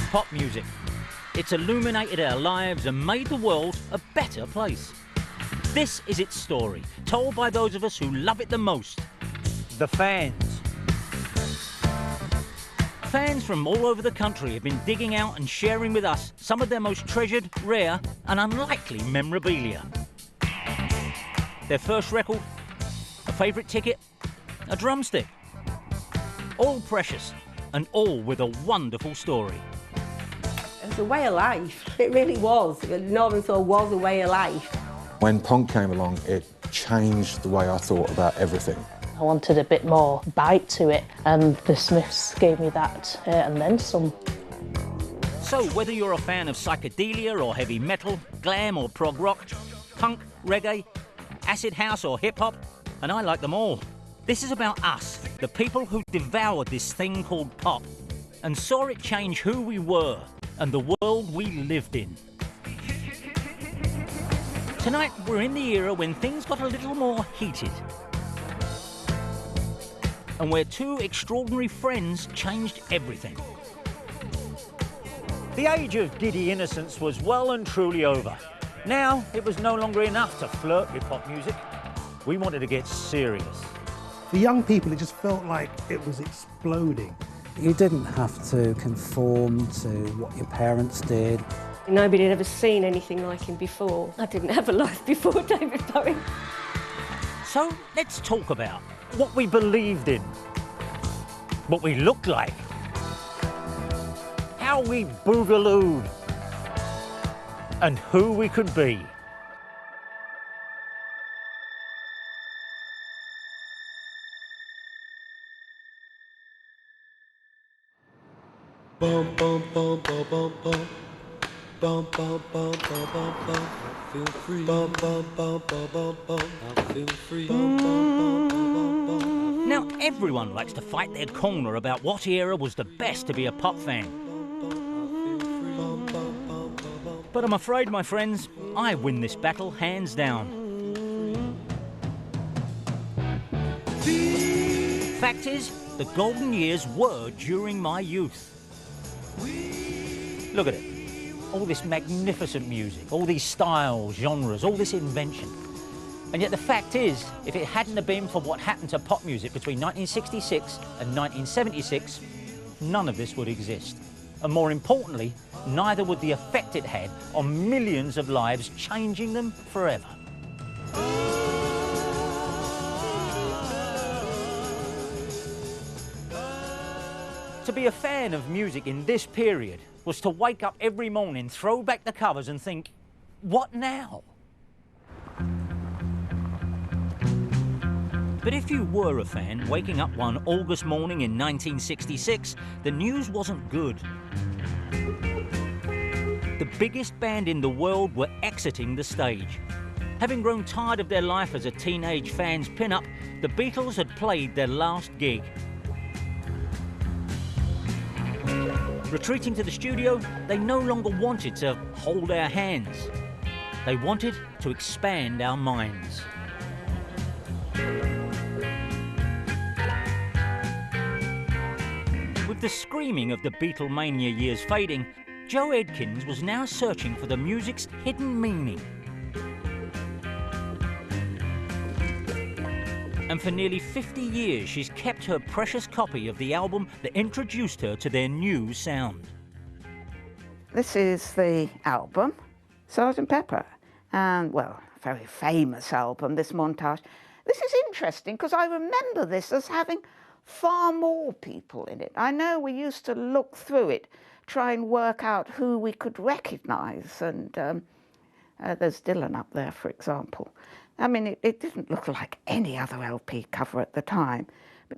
pop music. It's illuminated our lives and made the world a better place. This is its story, told by those of us who love it the most. The fans. Fans from all over the country have been digging out and sharing with us some of their most treasured, rare and unlikely memorabilia. Their first record, a favourite ticket, a drumstick. All precious and all with a wonderful story. It was a way of life. It really was. Northern Soul was a way of life. When punk came along, it changed the way I thought about everything. I wanted a bit more bite to it, and the Smiths gave me that, and then some. So whether you're a fan of psychedelia or heavy metal, glam or prog rock, punk, reggae, acid house or hip-hop, and I like them all. This is about us, the people who devoured this thing called pop and saw it change who we were and the world we lived in. Tonight, we're in the era when things got a little more heated and where two extraordinary friends changed everything. The age of giddy innocence was well and truly over. Now, it was no longer enough to flirt with pop music. We wanted to get serious. For young people, it just felt like it was exploding. You didn't have to conform to what your parents did. Nobody had ever seen anything like him before. I didn't have a life before David Bowie. So let's talk about what we believed in, what we looked like, how we boogalooed, and who we could be. Bum bum bum bum bum bum. Bum bum bum bum bum bum. I feel free. Bum bum bum bum bum bum. I feel free. Bum bum bum bum bum bum. Now, everyone likes to fight their corner about what era was the best to be a pop fan. But I'm afraid, my friends, I win this battle hands down. Fact is, the golden years were during my youth. Look at it. All this magnificent music, all these styles, genres, all this invention. And yet the fact is, if it hadn't have been for what happened to pop music between 1966 and 1976, none of this would exist. And more importantly, neither would the effect it had on millions of lives, changing them forever. To be a fan of music in this period was to wake up every morning, throw back the covers and think, what now? But if you were a fan, waking up one August morning in 1966, the news wasn't good. The biggest band in the world were exiting the stage. Having grown tired of their life as a teenage fan's pin-up, the Beatles had played their last gig. Retreating to the studio, they no longer wanted to hold our hands. They wanted to expand our minds. With the screaming of the Beatlemania years fading, Jo Edkins was now searching for the music's hidden meaning. And for nearly 50 years, she's kept her precious copy of the album that introduced her to their new sound. This is the album, Sgt. Pepper, and, well, a very famous album, this montage. This is interesting because I remember this as having far more people in it. I know we used to look through it, try and work out who we could recognise, and there's Dylan up there, for example. I mean, it didn't look like any other LP cover at the time.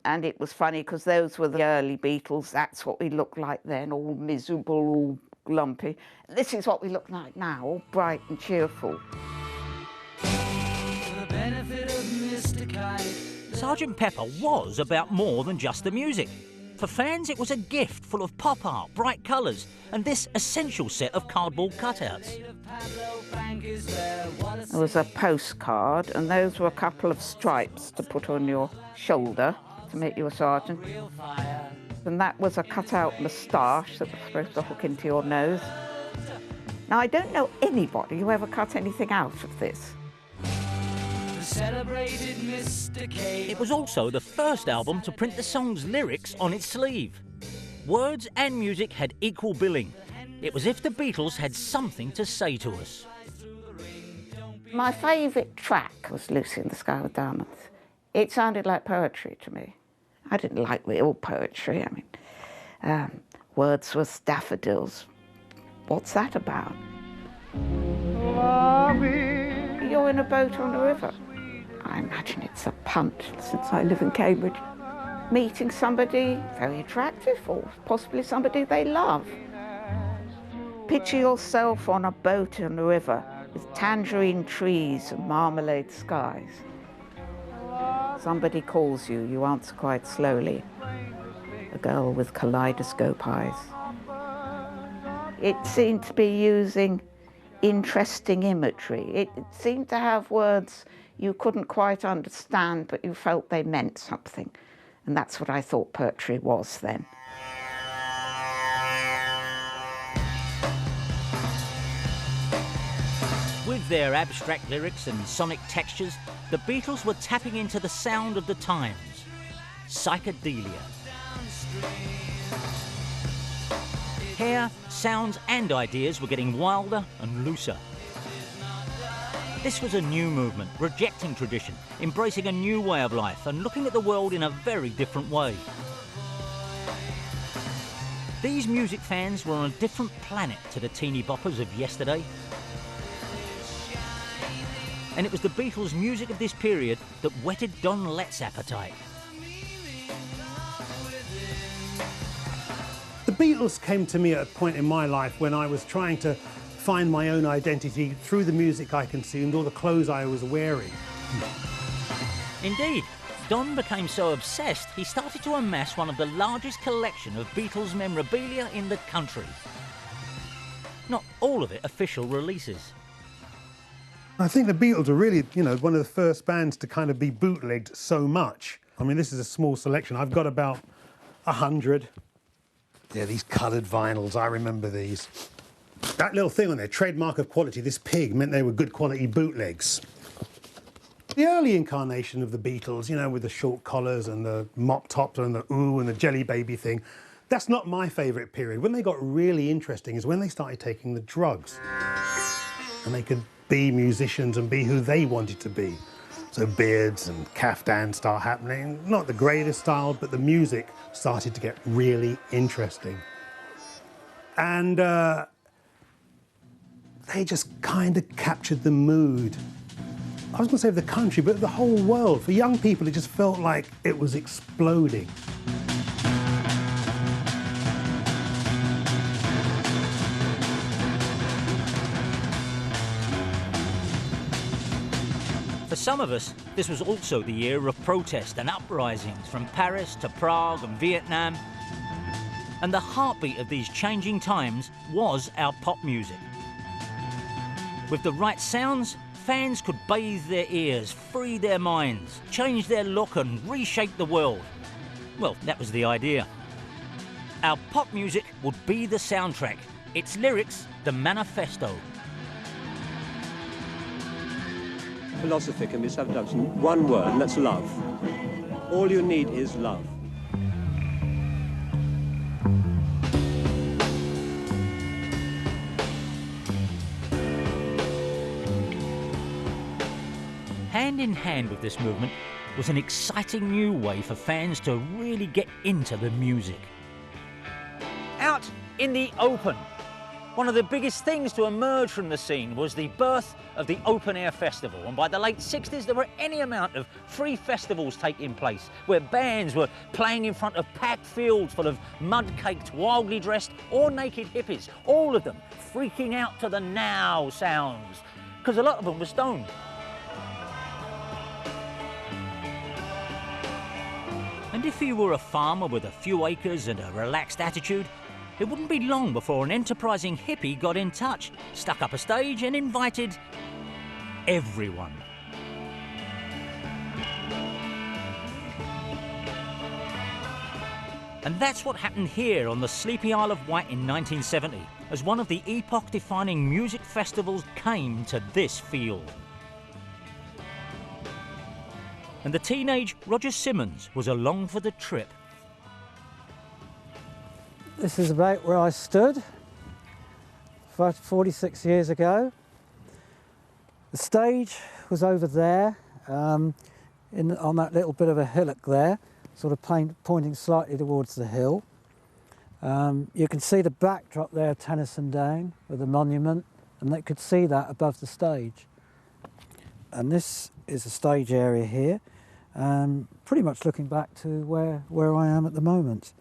And it was funny because those were the early Beatles. That's what we looked like then, all miserable, all lumpy. This is what we look like now, all bright and cheerful. Sgt. Pepper was about more than just the music. For fans, it was a gift full of pop art, bright colours, and this essential set of cardboard cutouts. There was a postcard, and those were a couple of stripes to put on your shoulder to make you a sergeant. And that was a cut-out moustache that was supposed to hook into your nose. Now, I don't know anybody who ever cut anything out of this. It was also the first album to print the song's lyrics on its sleeve. Words and music had equal billing. It was as if the Beatles had something to say to us. My favourite track was Lucy in the Sky with Diamonds. It sounded like poetry to me. I didn't like real poetry. I mean, Wordsworth's Daffodils. What's that about? You're in a boat on a river. I imagine it's a punt, since I live in Cambridge. Meeting somebody very attractive, or possibly somebody they love. Picture yourself on a boat on a river with tangerine trees and marmalade skies. Somebody calls you, you answer quite slowly. A girl with kaleidoscope eyes. It seemed to be using interesting imagery. It seemed to have words you couldn't quite understand, but you felt they meant something. And that's what I thought poetry was then. With their abstract lyrics and sonic textures, the Beatles were tapping into the sound of the times. Psychedelia. Hair, sounds and ideas were getting wilder and looser. This was a new movement, rejecting tradition, embracing a new way of life and looking at the world in a very different way. These music fans were on a different planet to the teeny boppers of yesterday. And it was the Beatles' music of this period that whetted Don Lett's appetite. The Beatles came to me at a point in my life when I was trying to find my own identity through the music I consumed or the clothes I was wearing. Indeed, Don became so obsessed he started to amass one of the largest collection of Beatles memorabilia in the country. Not all of it official releases. I think the Beatles are really, one of the first bands to kind of be bootlegged so much. I mean, this is a small selection. I've got about 100. Yeah, these coloured vinyls, I remember these. That little thing on there, trademark of quality, this pig, meant they were good quality bootlegs. The early incarnation of the Beatles, with the short collars and the mop tops and the ooh and the jelly baby thing, that's not my favourite period. When they got really interesting is when they started taking the drugs. And they could be musicians and be who they wanted to be. So beards and caftans start happening. Not the greatest style, but the music started to get really interesting. And they just kind of captured the mood. I was going to say of the country, but the whole world. For young people, it just felt like it was exploding. For some of us, this was also the year of protest and uprisings from Paris to Prague and Vietnam. And the heartbeat of these changing times was our pop music. With the right sounds, fans could bathe their ears, free their minds, change their look and reshape the world. Well, that was the idea. Our pop music would be the soundtrack, its lyrics the manifesto. Philosophy can be summed up in one word, and that's love. All you need is love. Hand in hand with this movement was an exciting new way for fans to really get into the music. Out in the open. One of the biggest things to emerge from the scene was the birth of the Open Air Festival, and by the late 60s there were any amount of free festivals taking place where bands were playing in front of packed fields full of mud-caked, wildly dressed or naked hippies, all of them freaking out to the now sounds, because a lot of them were stoned. And if you were a farmer with a few acres and a relaxed attitude, it wouldn't be long before an enterprising hippie got in touch, stuck up a stage and invited everyone. And that's what happened here on the sleepy Isle of Wight in 1970, as one of the epoch-defining music festivals came to this field. And the teenage Roger Simmons was along for the trip. This is about where I stood 46 years ago. The stage was over there, on that little bit of a hillock there, sort of pointing slightly towards the hill. You can see the backdrop there, Tennyson Down, with the monument, and they could see that above the stage. And this is the stage area here, pretty much looking back to where I am at the moment.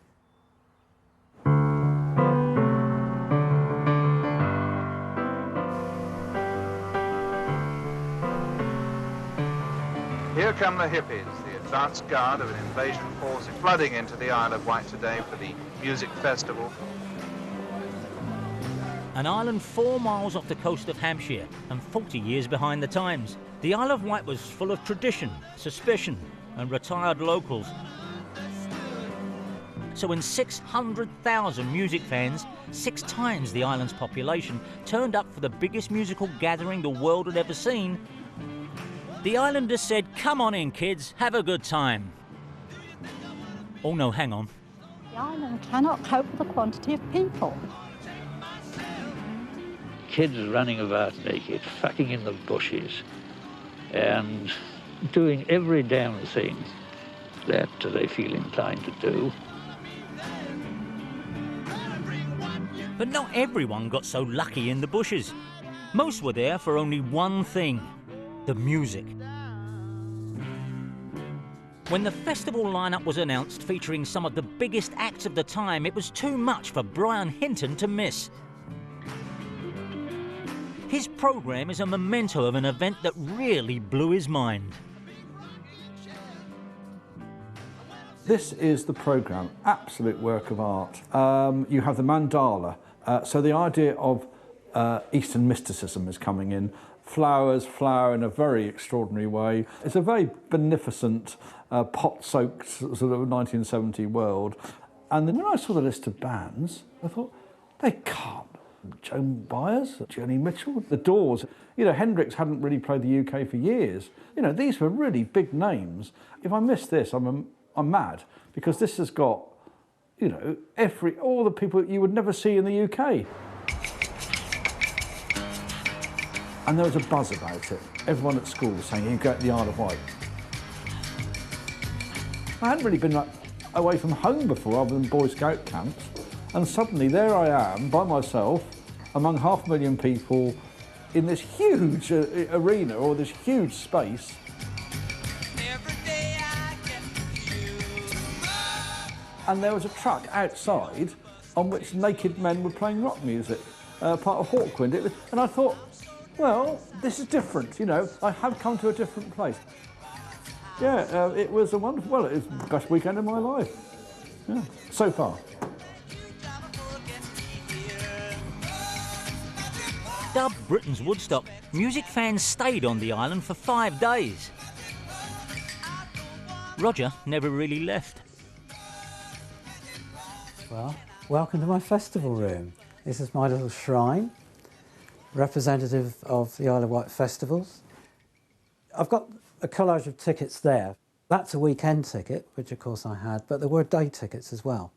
Here come the hippies, the advance guard of an invasion force flooding into the Isle of Wight today for the music festival. An island 4 miles off the coast of Hampshire and 40 years behind the times. The Isle of Wight was full of tradition, suspicion and retired locals. So when 600,000 music fans, 6 times the island's population, turned up for the biggest musical gathering the world had ever seen, the islanders said, "Come on in, kids, have a good time." Oh no, hang on. The island cannot cope with the quantity of people. Kids running about naked, fucking in the bushes, and doing every damn thing that they feel inclined to do. But not everyone got so lucky in the bushes. Most were there for only one thing: the music. When the festival lineup was announced, featuring some of the biggest acts of the time, it was too much for Brian Hinton to miss. His programme is a memento of an event that really blew his mind. This is the programme, absolute work of art. You have the mandala, so the idea of Eastern mysticism is coming in. Flowers flower in a very extraordinary way. It's a very beneficent, pot-soaked sort of 1970 world. And then when I saw the list of bands, I thought, they can't. Joan Baez, Joni Mitchell, The Doors. You know, Hendrix hadn't really played the UK for years. You know, these were really big names. If I miss this, I'm mad, because this has got, you know, all the people you would never see in the UK. And there was a buzz about it. Everyone at school was saying, you go to the Isle of Wight. I hadn't really been away from home before, other than Boy Scout camps. And suddenly there I am, by myself, among 500,000 people, in this huge arena, or this huge space. And there was a truck outside on which naked men were playing rock music, part of Hawkwind. And I thought, well, this is different, you know, I have come to a different place. Yeah, it was a wonderful, well, it was the best weekend of my life, yeah, so far. Dubbed Britain's Woodstock, music fans stayed on the island for 5 days. Roger never really left. Well, welcome to my festival room. This is my little shrine, representative of the Isle of Wight festivals. I've got a collage of tickets there. That's a weekend ticket, which of course I had, but there were day tickets as well,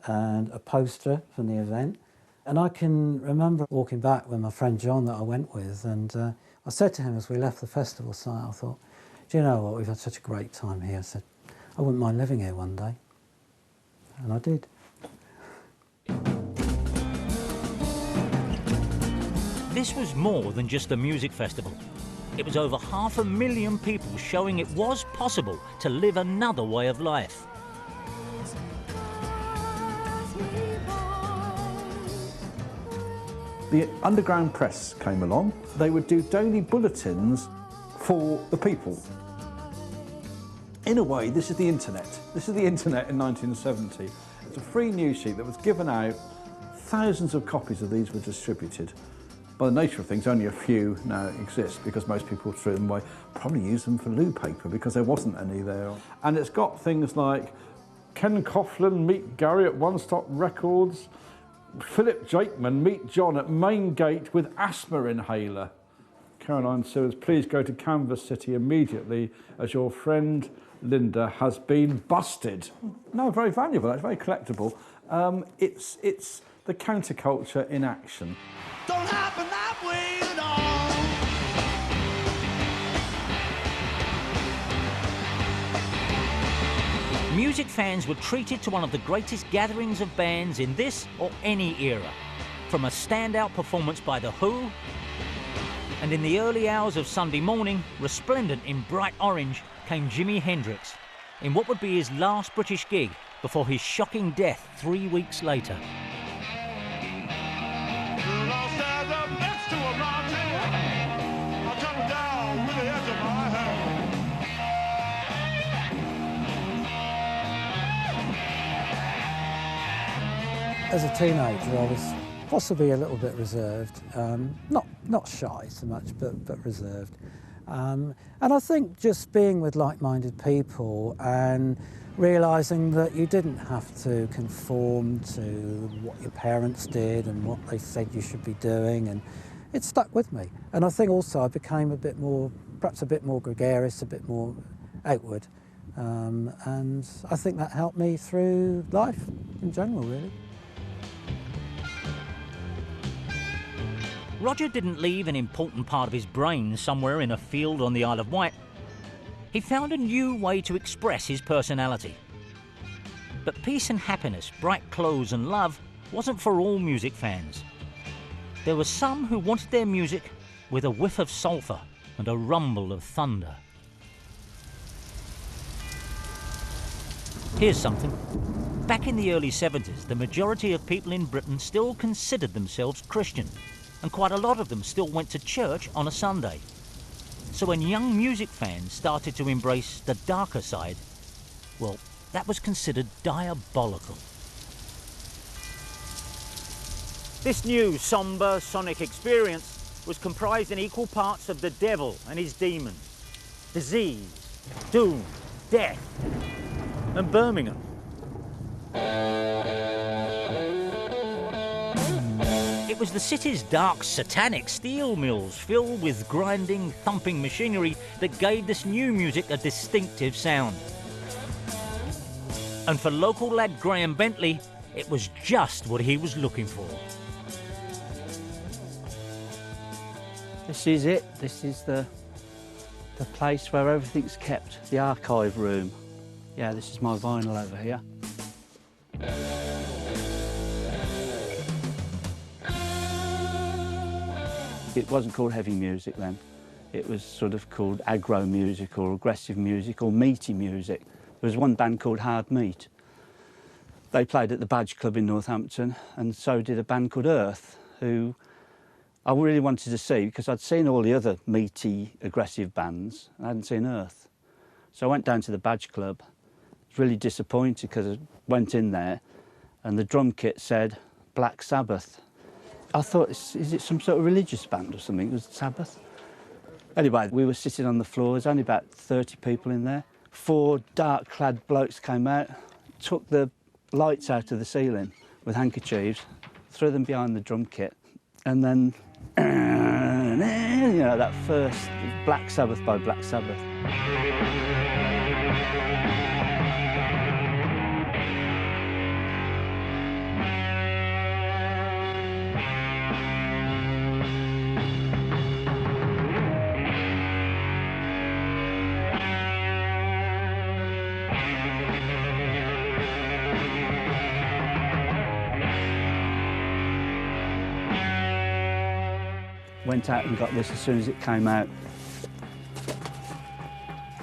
and a poster from the event. And I can remember walking back with my friend John that I went with, and I said to him as we left the festival site, I thought, do you know what, we've had such a great time here. I said, I wouldn't mind living here one day. And I did. This was more than just a music festival. It was over 500,000 people showing it was possible to live another way of life. The underground press came along. They would do daily bulletins for the people. In a way, this is the internet. This is the internet in 1970. It's a free news sheet that was given out. Thousands of copies of these were distributed. By the nature of things, only a few now exist because most people threw them away. Probably used them for loo paper because there wasn't any there. And it's got things like Ken Coughlin, meet Gary at One Stop Records. Philip Jakeman, meet John at Main Gate with asthma inhaler. Caroline Sewers, please go to Canvas City immediately as your friend Linda has been busted. No, very valuable, that's very collectible. It's the counterculture in action. Don't happen that way at all. Music fans were treated to one of the greatest gatherings of bands in this or any era. From a standout performance by The Who, and in the early hours of Sunday morning, resplendent in bright orange, came Jimi Hendrix, in what would be his last British gig before his shocking death 3 weeks later. As a teenager, I was possibly a little bit reserved, not shy so much, but reserved. And I think just being with like-minded people and realising that you didn't have to conform to what your parents did and what they said you should be doing, and it stuck with me. And I think also I became a bit more, perhaps a bit more gregarious, a bit more outward. And I think that helped me through life in general, really. Roger didn't leave an important part of his brain somewhere in a field on the Isle of Wight. He found a new way to express his personality. But peace and happiness, bright clothes and love wasn't for all music fans. There were some who wanted their music with a whiff of sulphur and a rumble of thunder. Here's something. Back in the early 70s, the majority of people in Britain still considered themselves Christian, and quite a lot of them still went to church on a Sunday. So when young music fans started to embrace the darker side, well, that was considered diabolical. This new, sombre, sonic experience was comprised in equal parts of the devil and his demons, disease, doom, death, and Birmingham. It was the city's dark, satanic steel mills filled with grinding, thumping machinery that gave this new music a distinctive sound. And for local lad Graham Bentley, it was just what he was looking for. This is it. This is the place where everything's kept, the archive room. Yeah, this is my vinyl over here. It wasn't called heavy music then. It was sort of called aggro music or aggressive music or meaty music. There was one band called Hard Meat. They played at the Badge Club in Northampton, and so did a band called Earth, who I really wanted to see because I'd seen all the other meaty, aggressive bands, and I hadn't seen Earth. So I went down to the Badge Club. I was really disappointed because I went in there and the drum kit said Black Sabbath. I thought, is it some sort of religious band or something? It was Sabbath. Anyway, we were sitting on the floor. There's only about 30 people in there. 4 dark-clad blokes came out, took the lights out of the ceiling with handkerchiefs, threw them behind the drum kit, and then, you know, that first Black Sabbath by Black Sabbath. Went out and got this as soon as it came out.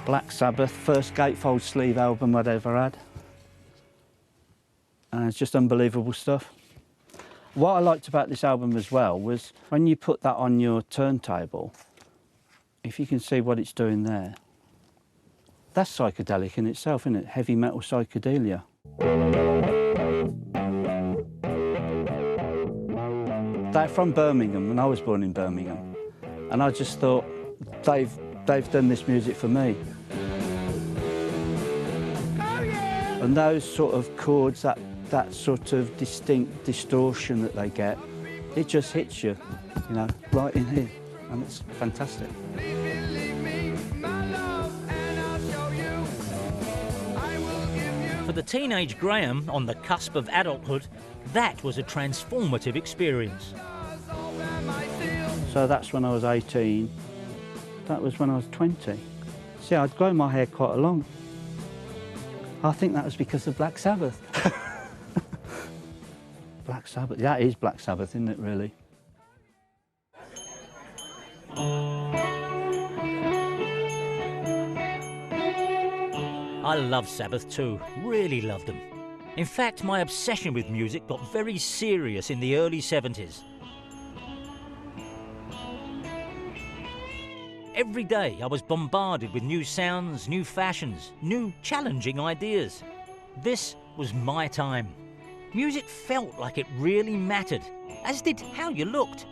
Black Sabbath, first gatefold sleeve album I'd ever had. And it's just unbelievable stuff. What I liked about this album as well was when you put that on your turntable, if you can see what it's doing there, that's psychedelic in itself, isn't it? Heavy metal psychedelia. They're from Birmingham, and I was born in Birmingham. And I just thought, they've done this music for me. Oh yeah! And those sort of chords, that sort of distinct distortion that they get, it just hits you, you know, right in here, and it's fantastic. For the teenage Graham on the cusp of adulthood, that was a transformative experience. So that's when I was 18. That was when I was 20. See, I'd grown my hair quite long. I think that was because of Black Sabbath. Black Sabbath, that is Black Sabbath, isn't it, really? I love Sabbath too, really loved them. In fact, my obsession with music got very serious in the early 70s. Every day I was bombarded with new sounds, new fashions, new challenging ideas. This was my time. Music felt like it really mattered, as did how you looked.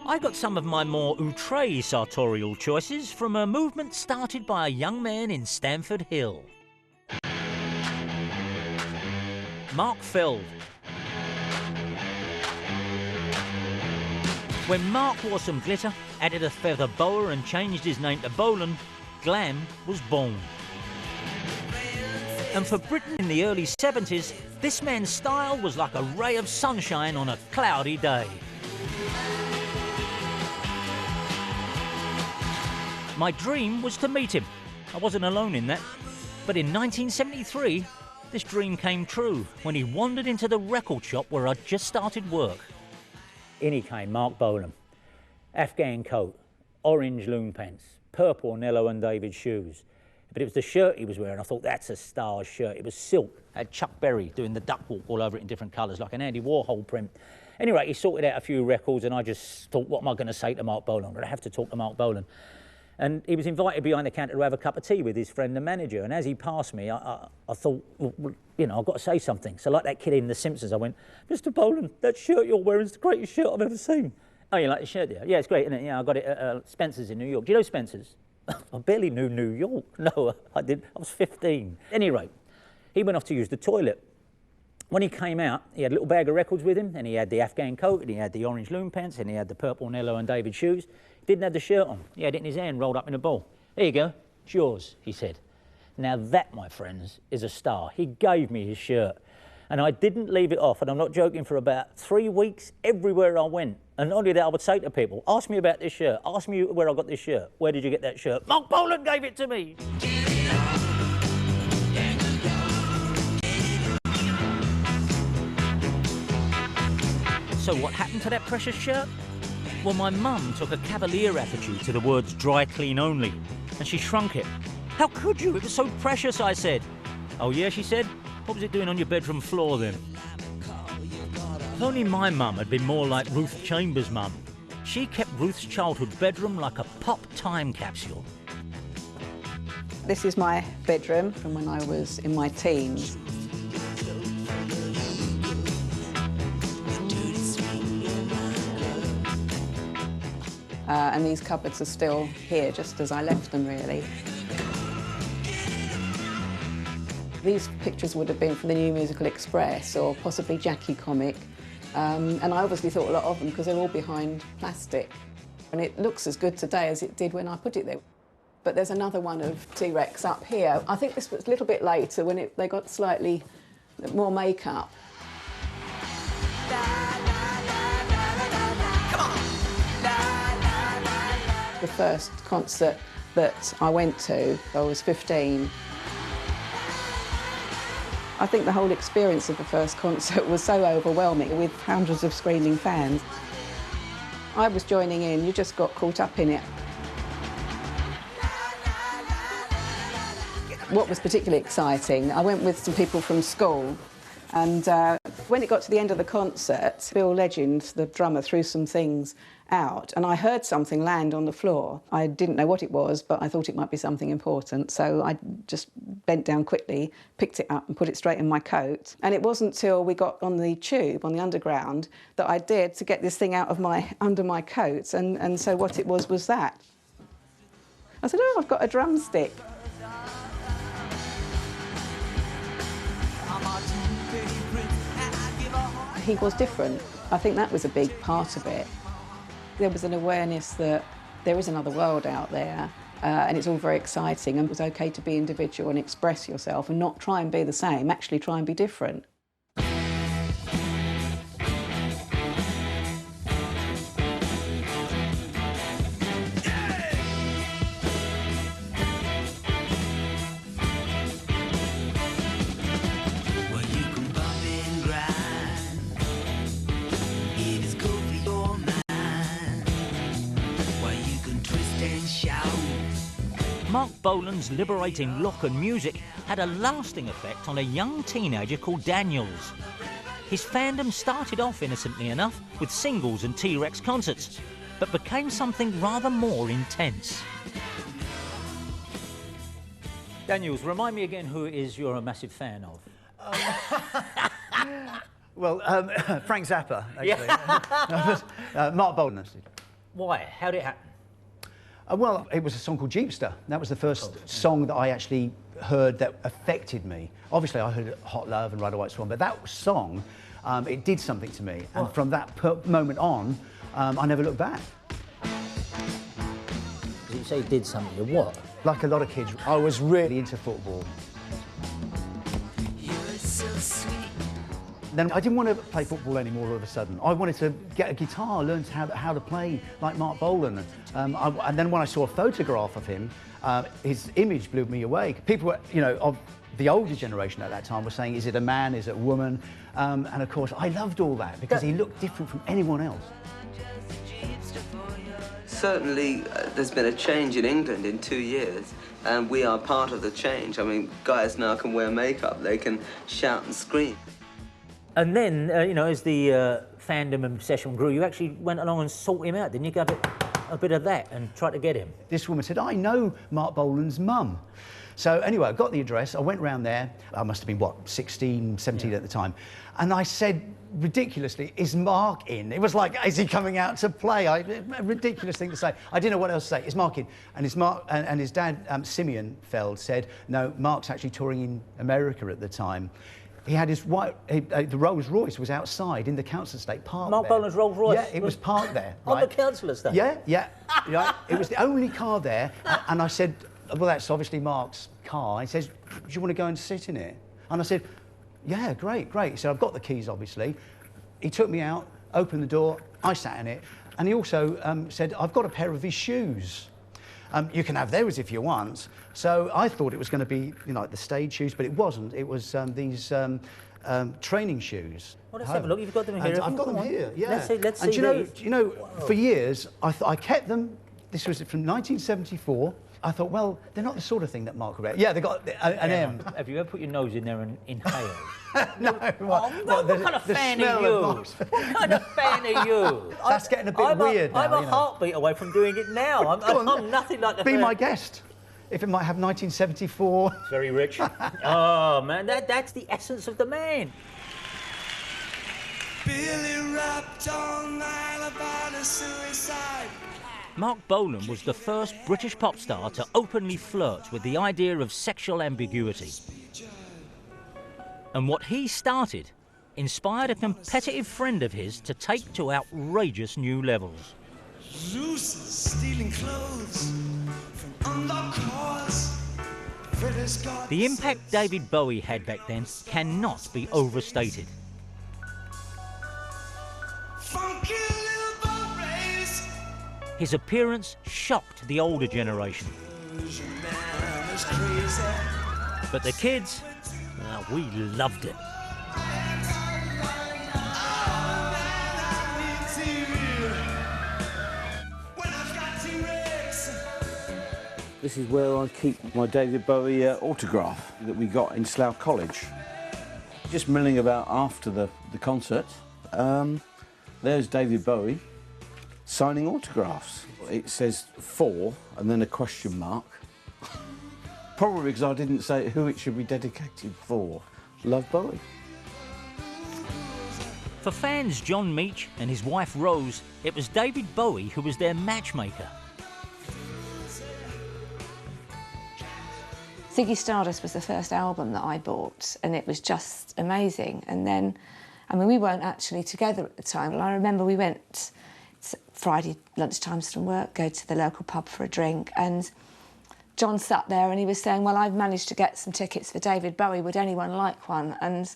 I got some of my more outre sartorial choices from a movement started by a young man in Stamford Hill. Mark Feld. When Mark wore some glitter, added a feather boa and changed his name to Bolan, glam was born. And for Britain in the early 70s, this man's style was like a ray of sunshine on a cloudy day. My dream was to meet him. I wasn't alone in that. But in 1973, this dream came true when he wandered into the record shop where I'd just started work. In he came, Marc Bolan. Afghan coat, orange loon pants, purple Nello and David shoes. But it was the shirt he was wearing. I thought, that's a star's shirt. It was silk, had Chuck Berry doing the duck walk all over it in different colours, like an Andy Warhol print. Anyway, he sorted out a few records and I just thought, what am I going to say to Marc Bolan? I'm going to have to talk to Marc Bolan. And he was invited behind the counter to have a cup of tea with his friend, the manager. And as he passed me, I thought, well, you know, I've got to say something. So like that kid in The Simpsons, I went, Mr. Bolan, that shirt you're wearing is the greatest shirt I've ever seen. Oh, you like the shirt, dear? Yeah, it's great, isn't it? Yeah, I got it at Spencer's in New York. Do you know Spencer's? I barely knew New York. No, I didn't. I was 15. At any rate, he went off to use the toilet. When he came out, he had a little bag of records with him, and he had the Afghan coat, and he had the orange loon pants, and he had the purple Nello and David shoes. He didn't have the shirt on. He had it in his hand, rolled up in a ball. There you go, it's yours, he said. Now that, my friends, is a star. He gave me his shirt, and I didn't leave it off, and I'm not joking, for about 3 weeks, everywhere I went. And not only that, I would say to people, ask me about this shirt, ask me where I got this shirt. Where did you get that shirt? Marc Bolan gave it to me. So what happened to that precious shirt? Well, my mum took a cavalier attitude to the words dry clean only, and she shrunk it. How could you? It was so precious, I said. Oh yeah, she said. What was it doing on your bedroom floor then? If only my mum had been more like Ruth Chambers' mum. She kept Ruth's childhood bedroom like a pop time capsule. This is my bedroom from when I was in my teens. And these cupboards are still here, just as I left them, really. These pictures would have been from the New Musical Express or possibly Jackie Comic. And I obviously thought a lot of them because they're all behind plastic. And it looks as good today as it did when I put it there. But there's another one of T-Rex up here. I think this was a little bit later when they got slightly more makeup. The first concert that I went to, I was 15. I think the whole experience of the first concert was so overwhelming with hundreds of screaming fans. I was joining in, you just got caught up in it. What was particularly exciting, I went with some people from school, and when it got to the end of the concert, Bill Legend, the drummer, threw some things out, and I heard something land on the floor. I didn't know what it was, but I thought it might be something important, so I just bent down quickly, picked it up and put it straight in my coat. And it wasn't till we got on the tube, on the underground, that I dared to get this thing out of under my coat, and so what it was that. I said, oh, I've got a drumstick. he was different. I think that was a big part of it. There was an awareness that there is another world out there, and it's all very exciting, and it was okay to be individual and express yourself and not try and be the same, actually try and be different. Marc Bolan's liberating look and music had a lasting effect on a young teenager called Daniels. His fandom started off innocently enough with singles and T-Rex concerts, but became something rather more intense. Daniels, remind me again who it is you're a massive fan of. Well, Frank Zappa, actually. Marc Bolan. Why? How did it happen? Well, it was a song called Jeepster. That was the first song that I actually heard that affected me. Obviously, I heard Hot Love and Ride a White Swan, but that song, it did something to me. And from that moment on, I never looked back. Did you say it did something to what? Like a lot of kids, I was really into football. Then I didn't want to play football anymore all of a sudden. I wanted to get a guitar, learn how to play like Marc Bolan. And then when I saw a photograph of him, his image blew me away. People were, you know, of the older generation at that time were saying, is it a man, is it a woman? And of course, I loved all that because he looked different from anyone else. Certainly, there's been a change in England in 2 years, and we are part of the change. I mean, guys now can wear makeup, they can shout and scream. And then, you know, as the fandom and obsession grew, you actually went along and sought him out, didn't you? Go a bit of that and try to get him. This woman said, I know Marc Bolan's mum. So anyway, I got the address, I went round there. I must have been, what, 16, 17 at the time. And I said, ridiculously, is Marc in? It was like, is he coming out to play? A ridiculous thing to say. I didn't know what else to say. Is Marc in? And his dad, Simeon Feld, said, no, Marc's actually touring in America at the time. He had his white, the Rolls Royce was outside in the council estate, parked Marc there. Bolan's Rolls Royce? Yeah, it was parked there. On the council estate? Yeah, yeah. Right? It was the only car there. And I said, well, that's obviously Marc's car. He says, do you want to go and sit in it? And I said, yeah, great, great. So I've got the keys, obviously. He took me out, opened the door, I sat in it. And he also said, I've got a pair of his shoes. You can have those if you want. So I thought it was going to be, you know, like the stage shoes, but it wasn't. It was these training shoes. Well, let's have a look. You've got them here. I've got them here. Yeah. Let's see. And you know, for years I kept them. This was from 1974. I thought, well, they're not the sort of thing that Marc would wear. Yeah, they got an M. Have you ever put your nose in there and inhaled? No. What kind of fan are you? What kind of fan are you? That's getting a bit weird now. I'm a heartbeat away from doing it now. I'm nothing like the Be my guest. If it might have 1974. It's very rich. Oh, man, that's the essence of the man. Billy rapped all night about a suicide. Marc Bolan was the first British pop star to openly flirt with the idea of sexual ambiguity. And what he started inspired a competitive friend of his to take to outrageous new levels. Stealing clothes from undercars. The impact David Bowie had back then cannot be overstated. His appearance shocked the older generation. But the kids, we loved it. This is where I keep my David Bowie autograph that we got in Slough College. Just milling about after the concert, there's David Bowie signing autographs. It says 4 and then a question mark. Probably because I didn't say who it should be dedicated for. Love Bowie. For fans John Meach and his wife Rose, it was David Bowie who was their matchmaker. Ziggy Stardust was the first album that I bought, and it was just amazing. And then I mean, we weren't actually together at the time. I remember we went Friday lunchtimes from work, go to the local pub for a drink, and John sat there and he was saying, well, I've managed to get some tickets for David Bowie, would anyone like one? And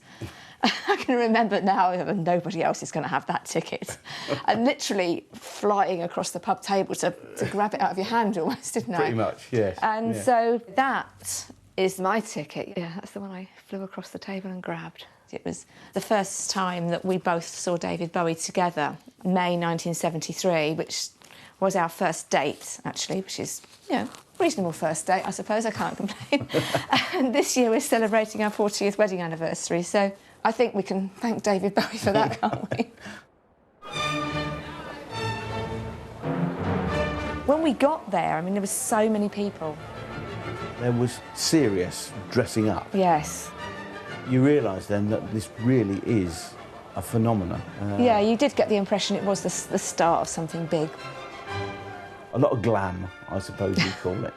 I can remember now that nobody else is going to have that ticket. And literally flying across the pub table to grab it out of your hand almost, didn't I? Pretty much, yes. And yeah. so that is my ticket. Yeah, that's the one I flew across the table and grabbed. It was the first time that we both saw David Bowie together, May 1973, which was our first date, actually, which is, you know, reasonable first date, I suppose, I can't complain. And this year we're celebrating our 40th wedding anniversary, so I think we can thank David Bowie for that, can't we? When we got there, I mean, there were so many people. There was serious dressing up. Yes. You realise then that this really is a phenomenon. Yeah, you did get the impression it was the start of something big. A lot of glam, I suppose you'd call it.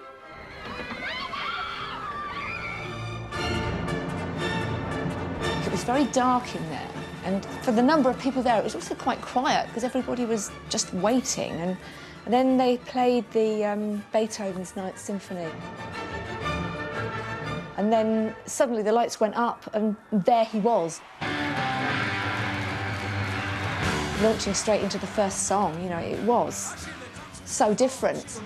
It was very dark in there, and for the number of people there, it was also quite quiet because everybody was just waiting. And then they played the Beethoven's Ninth Symphony. And then suddenly the lights went up, and there he was. Launching straight into the first song, you know, it was so different.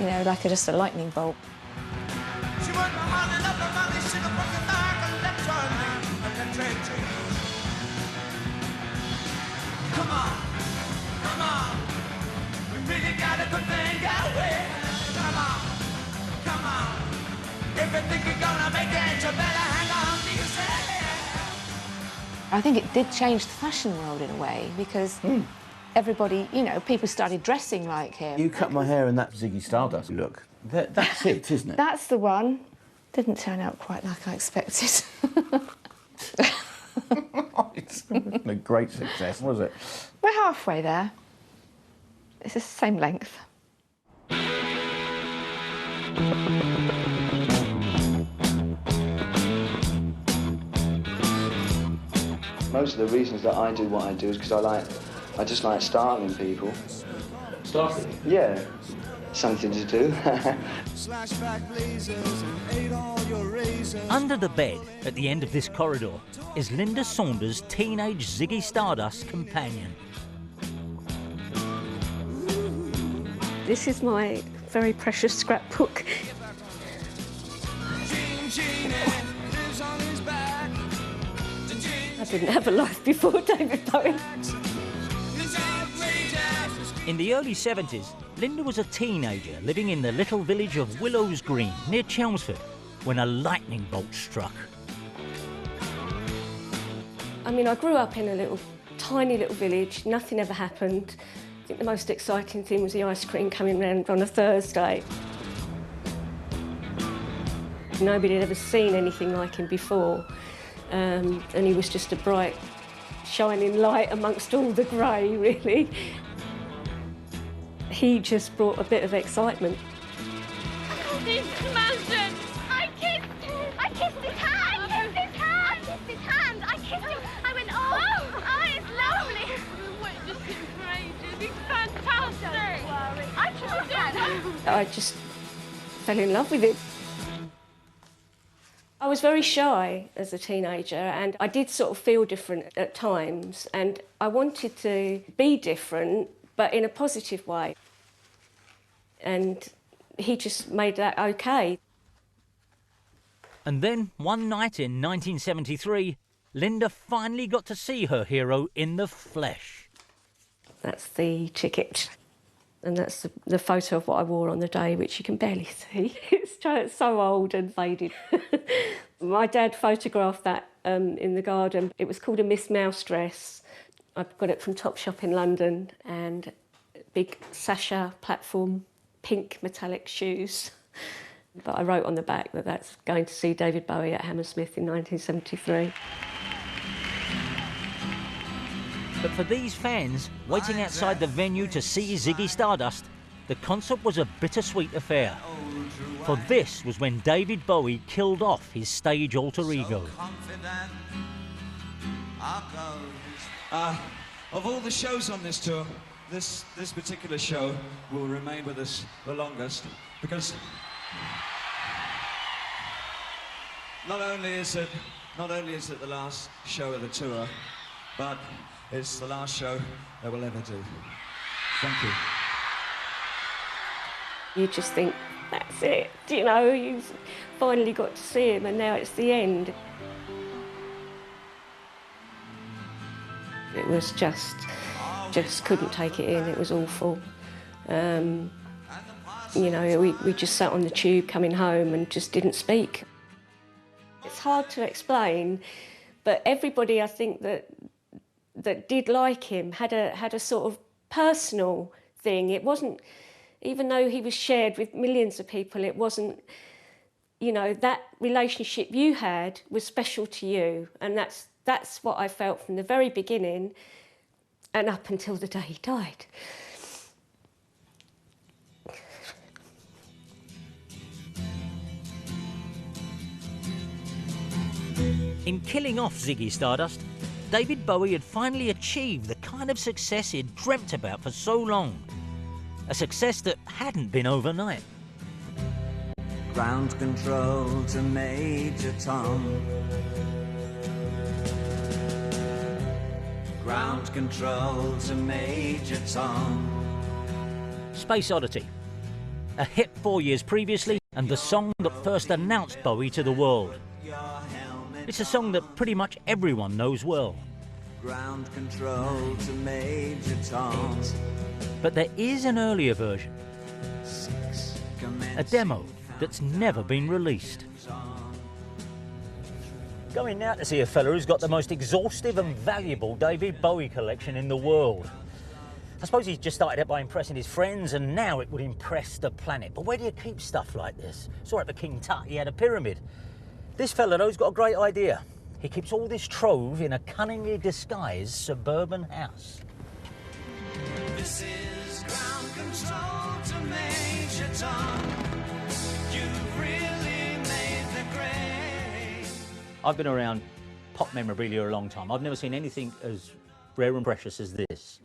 You know, like just a lightning bolt. Come on, come on, we really got a good thing going. Come on, come on, if you think you're gonna make it, you better hang on to yourself. I think it did change the fashion world in a way, because everybody, you know, people started dressing like him. You cut my hair in that Ziggy Stardust look. That's it, isn't it? That's the one. Didn't turn out quite like I expected. It's a great success, was it? We're halfway there. It's the same length. Most of the reasons that I do what I do is because I just like startling people. Startling? Yeah, something to do. Under the bed, at the end of this corridor, is Linda Saunders' teenage Ziggy Stardust companion. This is my very precious scrapbook. I didn't have a life before David Bowie. In the early 70s, Linda was a teenager living in the little village of Willows Green near Chelmsford when a lightning bolt struck. I mean, I grew up in a tiny little village. Nothing ever happened. I think the most exciting thing was the ice cream coming round on a Thursday. Nobody had ever seen anything like him before. And he was just a bright, shining light amongst all the grey, really. He just brought a bit of excitement. Emergence! I kissed his hand! I kissed his hand! I kissed his hand! I kissed him! I went, oh, it's lovely! We witnessed him for ages. He's fantastic! Don't worry. I kissed his hand. I just fell in love with him. I was very shy as a teenager, and I did sort of feel different at times, and I wanted to be different, but in a positive way. And he just made that okay. And then, one night in 1973, Linda finally got to see her hero in the flesh. That's the ticket. And that's the photo of what I wore on the day, which you can barely see. It's so old and faded. My dad photographed that in the garden. It was called a Miss Mouse dress. I got it from Topshop in London, and big Sasha platform, pink metallic shoes. But I wrote on the back that that's going to see David Bowie at Hammersmith in 1973. But for these fans waiting outside the venue to see Ziggy Stardust, the concert was a bittersweet affair. For this was when David Bowie killed off his stage alter ego. Of all the shows on this tour, this particular show will remain with us the longest, because not only is it the last show of the tour, but it's the last show that we'll ever do. Thank you. You just think, that's it, you know, you finally got to see him and now it's the end. It was just couldn't take it in, it was awful. You know, we just sat on the tube coming home and just didn't speak. It's hard to explain, but everybody I think that did like him had a sort of personal thing. It wasn't, even though he was shared with millions of people, it wasn't, you know, that relationship you had was special to you, and that's what I felt from the very beginning and up until the day he died. In killing off Ziggy Stardust, David Bowie had finally achieved the kind of success he'd dreamt about for so long. A success that hadn't been overnight. Ground control to Major Tom. Ground control to Major Tom. Space Oddity, a hit 4 years previously and the song that first announced Bowie to the world. It's a song that pretty much everyone knows well. Ground control to Major Tom. But there is an earlier version, a demo that's never been released. Going now to see a fella who's got the most exhaustive and valuable David Bowie collection in the world. I suppose he's just started out by impressing his friends, and now it would impress the planet. But where do you keep stuff like this? Saw it for King Tut, he had a pyramid. This fella, though, has got a great idea. He keeps all this trove in a cunningly disguised suburban house. This is ground control to Major Tom. You've really made the grade. I've been around pop memorabilia a long time. I've never seen anything as rare and precious as this.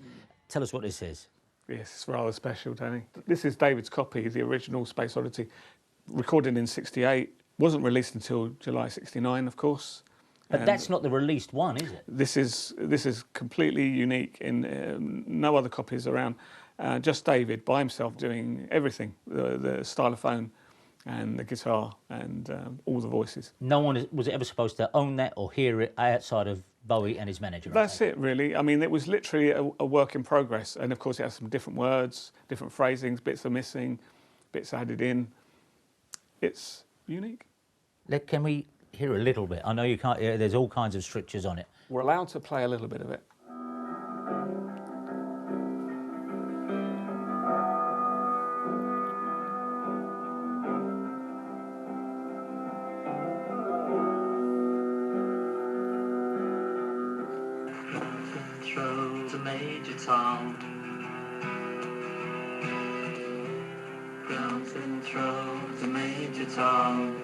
Tell us what this is. Yes, it's rather special, Danny. This is David's copy, the original Space Oddity, recorded in '68. Wasn't released until July '69, of course. But that's not the released one, is it? This is completely unique. In no other copies around. Just David by himself doing everything: the stylophone, and the guitar, and all the voices. No one was ever supposed to own that or hear it outside of Bowie and his manager. That's it, really. I mean, it was literally a work in progress, and of course, it has some different words, different phrasings, bits are missing, bits added in. It's unique. Can we hear a little bit? I know you can't hear, there's all kinds of strictures on it. We're allowed to play a little bit of it. Control to Major Tom. Ground control to Major Tom.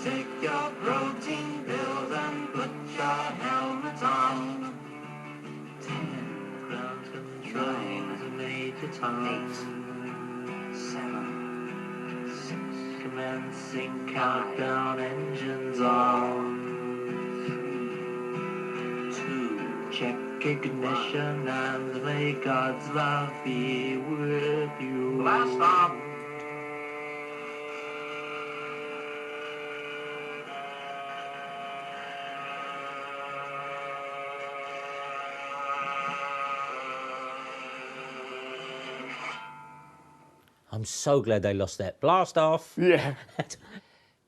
Take your protein pills and put your helmet on. 10. Ground control to Major Tom. 7. 6. Commencing countdown, engines on. 2. Check ignition and may God's love be with you. Blast off! I'm so glad they lost that. Blast off! Yeah.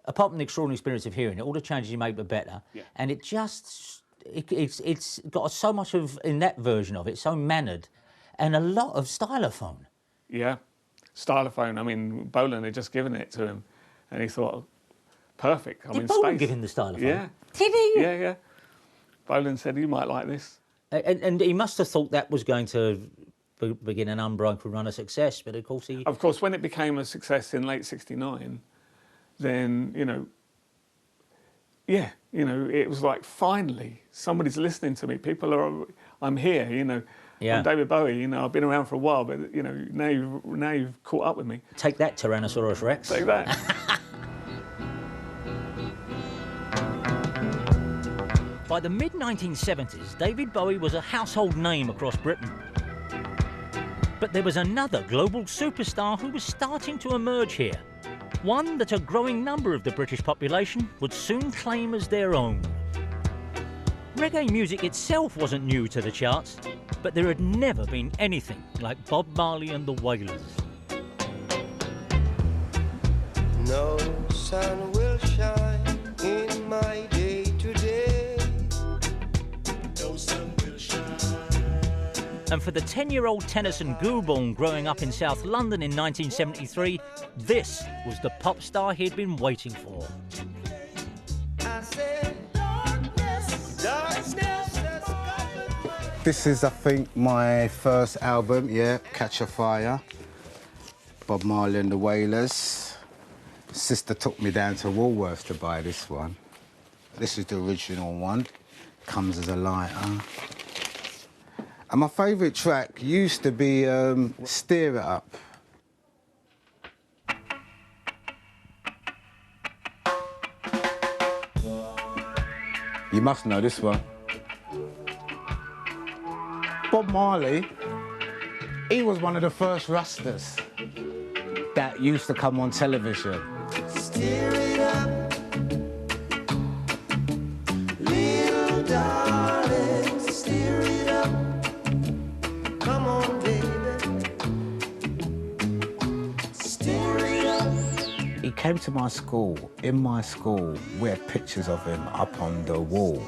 Apart from the extraordinary experience of hearing it, all the changes you made were better. Yeah. And it just, it's got so much of, in that version of it, so mannered, and a lot of stylophone. Yeah, stylophone. I mean, Bolan had just given it to him, and he thought, perfect. I'm in Bolan space. give him the stylophone? Yeah. Did he? Yeah. Bolan said, you might like this. And he must have thought that was going to begin an unbroken run of success. But of course, Of course, when it became a success in late '69, then, you know, yeah, you know, it was like, finally, somebody's listening to me. I'm here, you know. Yeah. I'm David Bowie, you know, I've been around for a while, but, you know, now you've caught up with me. Take that, Tyrannosaurus Rex. Take that. By the mid-1970s, David Bowie was a household name across Britain. But there was another global superstar who was starting to emerge here. One that a growing number of the British population would soon claim as their own. Reggae music itself wasn't new to the charts, but there had never been anything like Bob Marley and the Wailers. No sun will shine in my day today. No sun will shine. And for the 10-year-old Tennyson Goulbourne growing up in South London in 1973, this was the pop star he'd been waiting for. I said, darkness, darkness. This is, I think, my first album, yeah, Catch a Fire. Bob Marley and the Wailers. Sister took me down to Woolworths to buy this one. This is the original one. Comes as a lighter. And my favourite track used to be Steer It Up. You must know this one. Bob Marley, he was one of the first Rastas that used to come on television. Steer it up, little darling, steer it up. Come on, baby, steer it up. He came to my school. In my school, we had pictures of him up on the wall.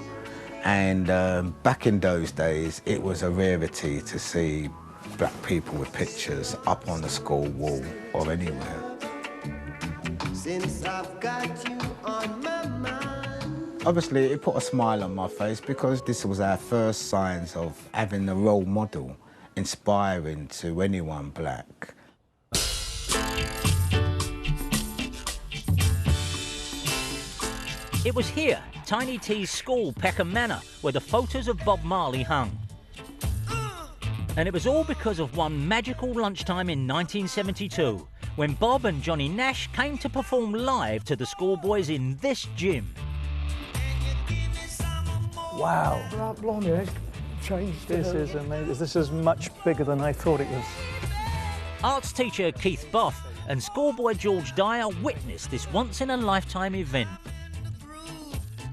And back in those days, it was a rarity to see black people with pictures up on the school wall or anywhere. Since I've got you on my mind. Obviously, it put a smile on my face because this was our first signs of having a role model, inspiring to anyone black. It was here, Tiny T's school, Peckham Manor, where the photos of Bob Marley hung. And it was all because of one magical lunchtime in 1972, when Bob and Johnny Nash came to perform live to the schoolboys in this gym. Wow. Blimey, it's changed. This is amazing. This is much bigger than I thought it was. Arts teacher Keith Boff and schoolboy George Dyer witnessed this once-in-a-lifetime event.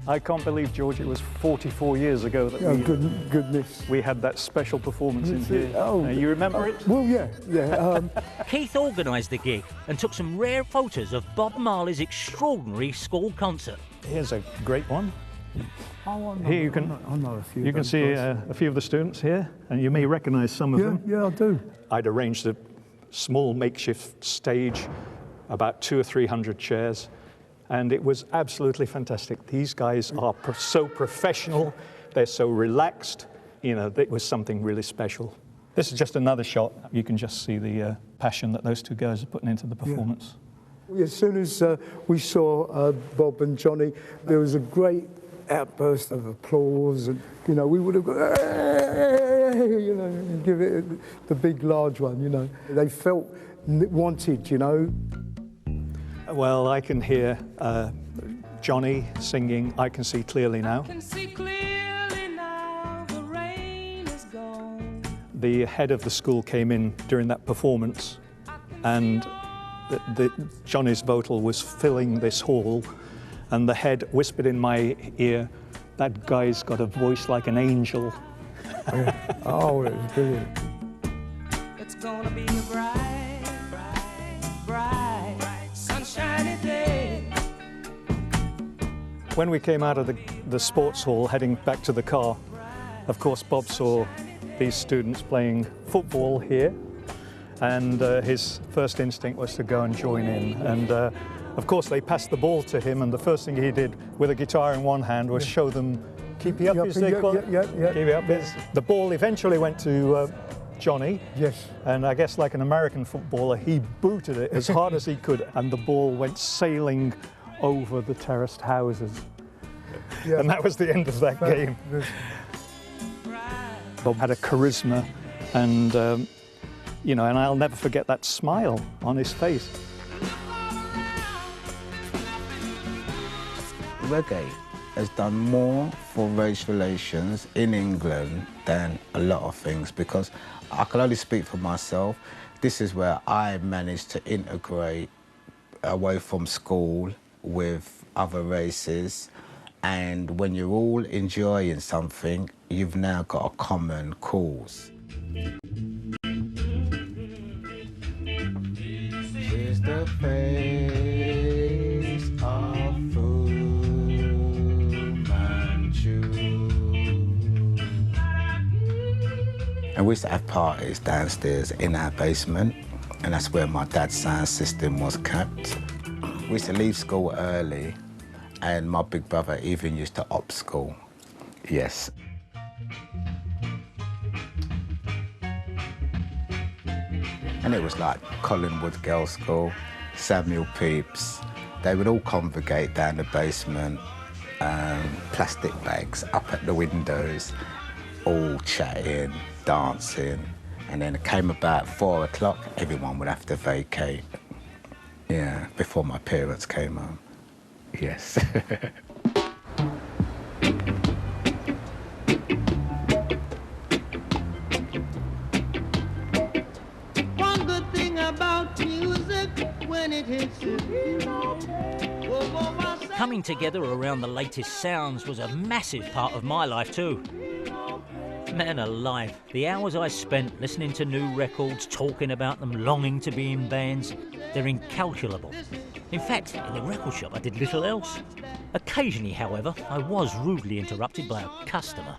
I can't believe, George, it was 44 years ago that we had that special performance in here. Oh, you remember it? Well, yeah. Keith organised the gig and took some rare photos of Bob Marley's extraordinary school concert. Here's a great one. Oh, Here you can, I know a few. You can see a few of the students here, and you may recognise some of them. Yeah, I do. I'd arranged a small makeshift stage, about 200 or 300 chairs, and it was absolutely fantastic. These guys are so professional, they're so relaxed, you know, it was something really special. This is just another shot. You can just see the passion that those two guys are putting into the performance. Yeah. As soon as we saw Bob and Johnny, there was a great outburst of applause, and you know, we would have gone, hey, you know, and give it the big large one, you know. They felt wanted, you know. Well, I can hear Johnny singing I Can See Clearly Now. I can see clearly now, the rain is gone. The head of the school came in during that performance, and Johnny's vocal was filling this hall, and the head whispered in my ear, "That guy's got a voice like an angel." Oh, it was brilliant. It's gonna be a bright, sunshiny day. When we came out of the sports hall heading back to the car, of course Bob saw these students playing football here, and his first instinct was to go and join in. And of course they passed the ball to him, and the first thing he did with a guitar in one hand was show them keepy up, as they call it. Keepy up. The ball eventually went to Johnny. Yes. And I guess like an American footballer, he booted it as hard as he could, and the ball went sailing over the terraced houses. Yeah. And that was the end of that game. Bob had a charisma, and you know, and I'll never forget that smile on his face. Reggae has done more for race relations in England than a lot of things, because I can only speak for myself. This is where I managed to integrate away from school with other races, and when you're all enjoying something, you've now got a common cause. Is the face of Fu Manchu. And we used to have parties downstairs in our basement, and that's where my dad's sound system was kept. We used to leave school early, and my big brother even used to op school. Yes. And it was like Collingwood Girls' School, Samuel Pepys. They would all congregate down the basement, plastic bags up at the windows, all chatting, dancing. And then it came about 4 o'clock, everyone would have to vacate. Yeah, before my parents came home. Yes. One good thing about music, when it hits you, Coming together around the latest sounds was a massive part of my life too. Man alive, the hours I spent listening to new records, talking about them, longing to be in bands, they're incalculable. In fact, in the record shop I did little else. Occasionally, however, I was rudely interrupted by a customer.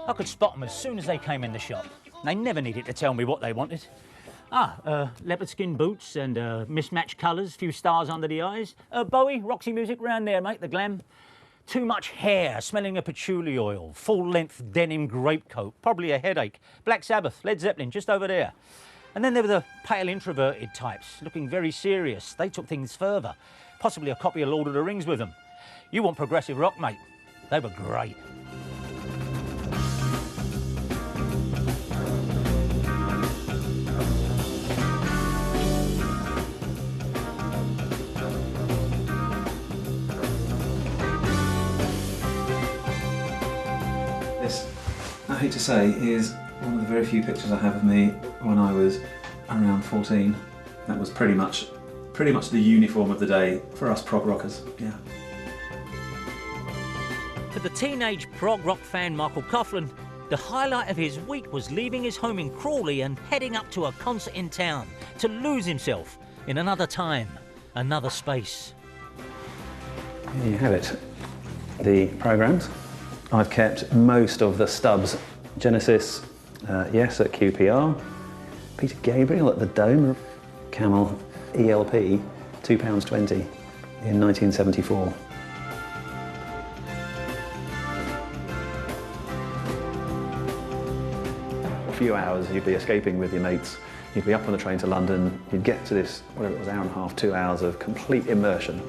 I could spot them as soon as they came in the shop. They never needed to tell me what they wanted. Leopard skin boots and mismatched colours, few stars under the eyes. Bowie, Roxy music round there, mate, the glam. Too much hair, smelling of patchouli oil, full-length denim grape coat, probably a headache. Black Sabbath, Led Zeppelin, just over there. And then there were the pale introverted types, looking very serious. They took things further, possibly a copy of Lord of the Rings with them. You want progressive rock, mate? They were great. This, I hate to say, is one of the very few pictures I have of me when I was around 14. That was pretty much the uniform of the day for us prog rockers, yeah. For the teenage prog rock fan Michael Coughlin, the highlight of his week was leaving his home in Crawley and heading up to a concert in town to lose himself in another time, another space. Here you have it, the programmes. I've kept most of the stubs. Genesis, yes, at QPR. Peter Gabriel at the Dome. Camel ELP, £2.20 in 1974. A few hours you'd be escaping with your mates. You'd be up on the train to London. You'd get to this, whatever it was, hour and a half, 2 hours of complete immersion.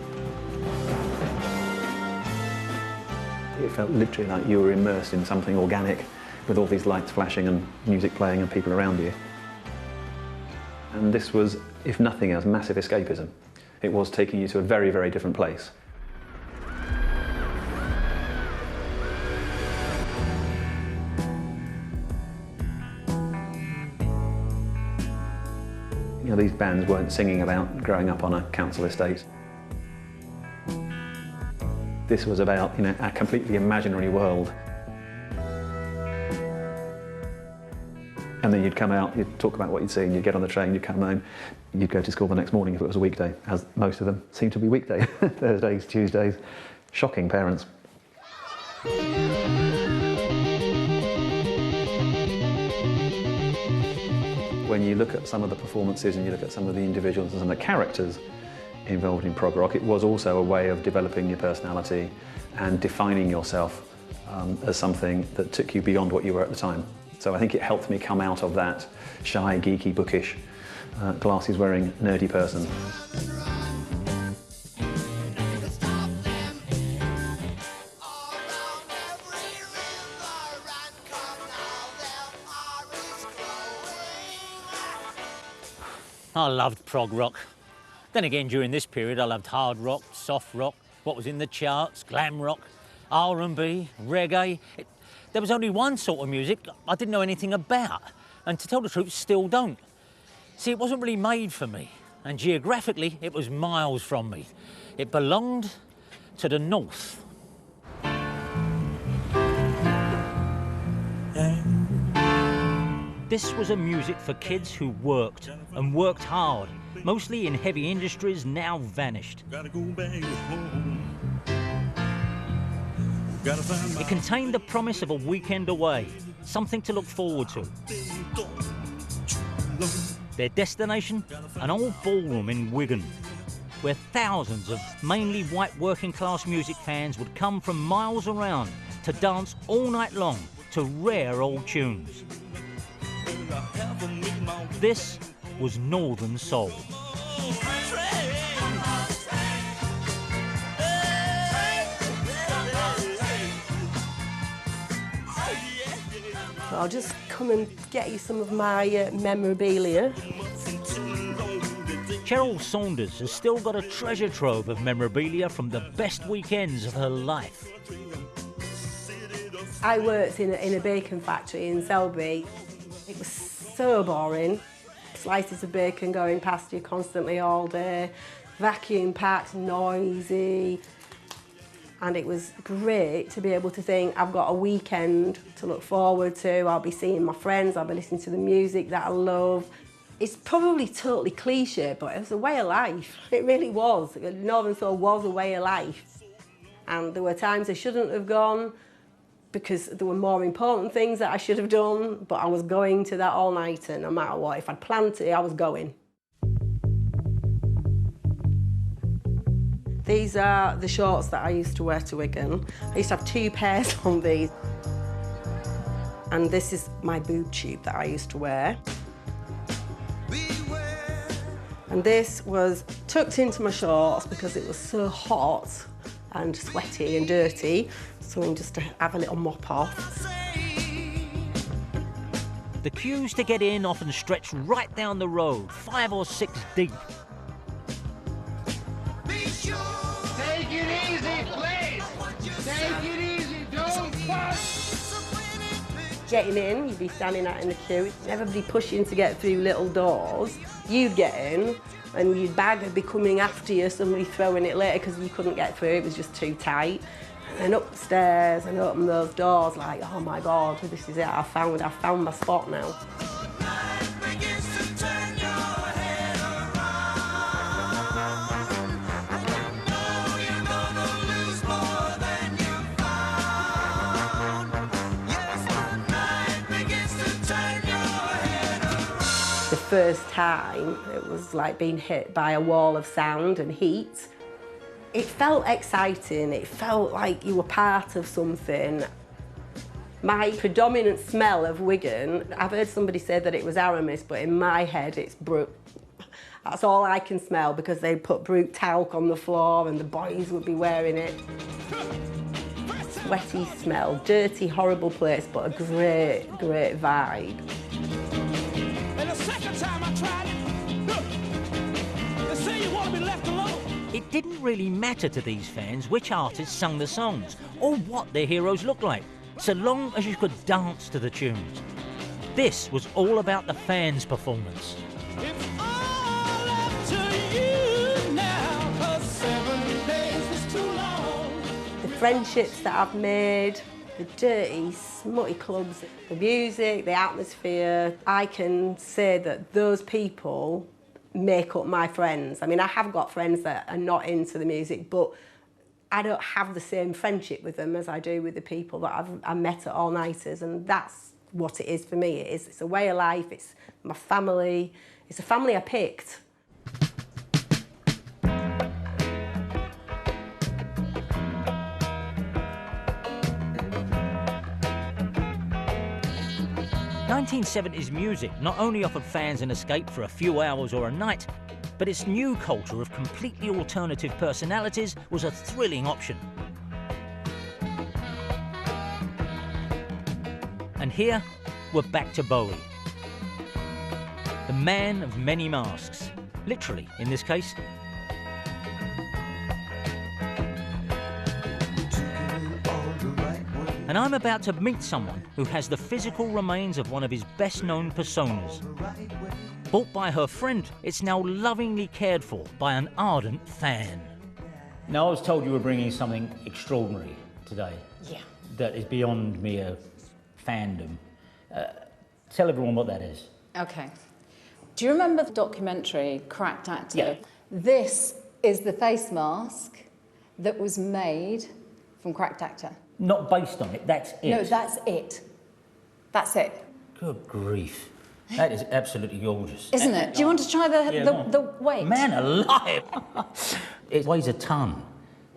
It felt literally like you were immersed in something organic with all these lights flashing and music playing and people around you. And this was, if nothing else, massive escapism. It was taking you to a very, very different place. You know, these bands weren't singing about growing up on a council estate. This was about, you know, a completely imaginary world. And then you'd come out, you'd talk about what you'd seen, you'd get on the train, you'd come home, you'd go to school the next morning if it was a weekday, as most of them seem to be weekday. Thursdays, Tuesdays. Shocking parents. When you look at some of the performances and you look at some of the individuals and some of the characters involved in prog rock, it was also a way of developing your personality and defining yourself as something that took you beyond what you were at the time. So I think it helped me come out of that shy, geeky, bookish, glasses-wearing, nerdy person. I loved prog rock. Then again, during this period, I loved hard rock, soft rock, what was in the charts, glam rock, R&B, reggae. There was only one sort of music I didn't know anything about, and to tell the truth, still don't. See, it wasn't really made for me, and geographically, it was miles from me. It belonged to the north. This was a music for kids who worked, and worked hard, mostly in heavy industries now vanished. It contained the promise of a weekend away, something to look forward to. Their destination? An old ballroom in Wigan, where thousands of mainly white working class music fans would come from miles around to dance all night long to rare old tunes. This was Northern Soul. I'll just come and get you some of my memorabilia. Cheryl Saunders has still got a treasure trove of memorabilia from the best weekends of her life. I worked in a bacon factory in Selby. It was so boring. Slices of bacon going past you constantly all day, vacuum packed, noisy. And it was great to be able to think, I've got a weekend to look forward to, I'll be seeing my friends, I'll be listening to the music that I love. It's probably totally cliche, but it was a way of life. It really was. Northern Soul was a way of life. And there were times I shouldn't have gone because there were more important things that I should have done, but I was going to that all-nighter no matter what. If I'd planned it, I was going. These are the shorts that I used to wear to Wigan. I used to have 2 pairs on these. And this is my boob tube that I used to wear. And this was tucked into my shorts because it was so hot and sweaty and dirty. So just to have a little mop off. The queues to get in often stretched right down the road, 5 or 6 deep. Take it easy, please. Take it easy, don't fuss. Getting in, you'd be standing out in the queue, everybody pushing to get through little doors. You'd get in, and your bag would be coming after you, somebody throwing it later because you couldn't get through, it was just too tight. And upstairs and open those doors like, oh my God, this is it, I found my spot now. The first time, it was like being hit by a wall of sound and heat. It felt exciting, it felt like you were part of something. My predominant smell of Wigan, I've heard somebody say that it was Aramis, but in my head it's Brute. That's all I can smell because they put Brute talc on the floor and the boys would be wearing it. Sweaty smell, dirty, horrible place, but a great, great vibe. And the second time I tried it, they say you want to be left alone. It didn't really matter to these fans which artists sung the songs or what their heroes looked like, so long as you could dance to the tunes. This was all about the fans' performance. It's all up to you now, 'cause 7 days is too long. The friendships that I've made, the dirty, smutty clubs, the music, the atmosphere, I can say that those people make up my friends. I mean, I have got friends that are not into the music, but I don't have the same friendship with them as I do with the people that I met at all-nighters, and that's what it is for me. It's a way of life, it's my family, it's a family I picked. 1970s music not only offered fans an escape for a few hours or a night, but its new culture of completely alternative personalities was a thrilling option. And here, we're back to Bowie. The man of many masks, literally in this case. And I'm about to meet someone who has the physical remains of one of his best-known personas. Bought by her friend, it's now lovingly cared for by an ardent fan. Now, I was told you were bringing something extraordinary today. Yeah. That is beyond mere fandom. Tell everyone what that is. Okay. Do you remember the documentary Cracked Actor? Yeah. This is the face mask that was made from Cracked Actor. Not based on it, that's it. No, that's it. That's it. Good grief. That is absolutely gorgeous. Isn't it? Do you want to try the weight? Man alive! It weighs a ton.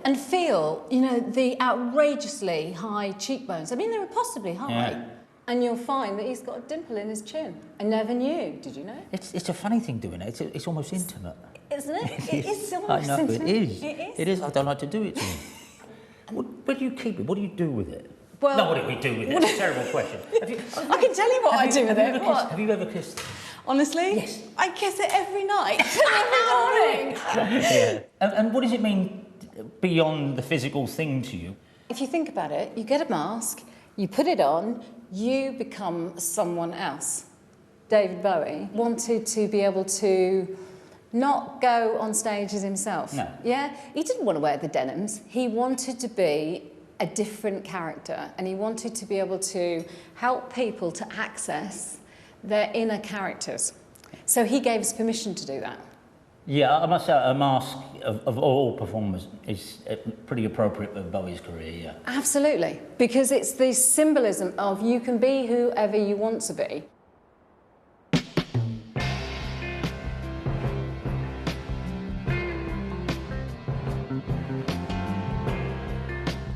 And feel, you know, the outrageously high cheekbones. I mean, they were possibly high. Yeah. And you'll find that he's got a dimple in his chin. I never knew. Did you know? It's a funny thing doing it. It's almost intimate. Isn't it? It is I almost know, intimate. it is. It is. It is. I don't like to do it to you. Where do you keep it? What do you do with it? Well, no, what do we do with it? It's a terrible question. I can tell you what I do with it. What? Have you ever kissed? Honestly? Yes. I kiss it every night, every morning. Yeah. And what does it mean beyond the physical thing to you? If you think about it, you get a mask, you put it on, you become someone else. David Bowie wanted to be able to not go on stage as himself. No. Yeah? He didn't want to wear the denims. He wanted to be a different character, and he wanted to be able to help people to access their inner characters. So he gave us permission to do that. Yeah, I must say a mask of all performers is pretty appropriate for Bowie's career, yeah. Absolutely, because it's the symbolism of you can be whoever you want to be.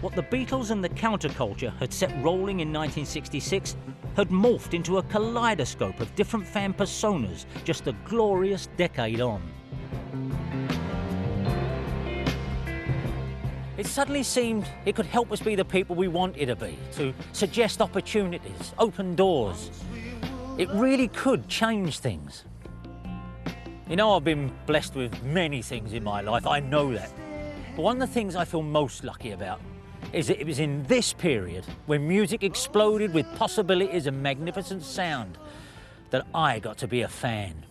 What the Beatles and the counterculture had set rolling in 1966 had morphed into a kaleidoscope of different fan personas just a glorious decade on. It suddenly seemed it could help us be the people we wanted to be, to suggest opportunities, open doors. It really could change things. You know, I've been blessed with many things in my life, I know that. But one of the things I feel most lucky about is that it was in this period, when music exploded with possibilities and magnificent sound, that I got to be a fan.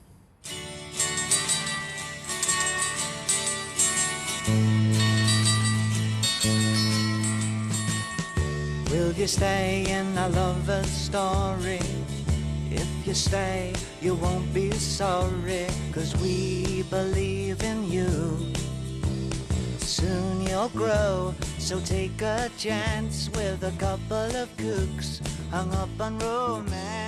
Will you stay in a lover's story? If you stay, you won't be sorry, 'cause we believe in you. Soon you'll grow, so take a chance with a couple of kooks hung up on romance.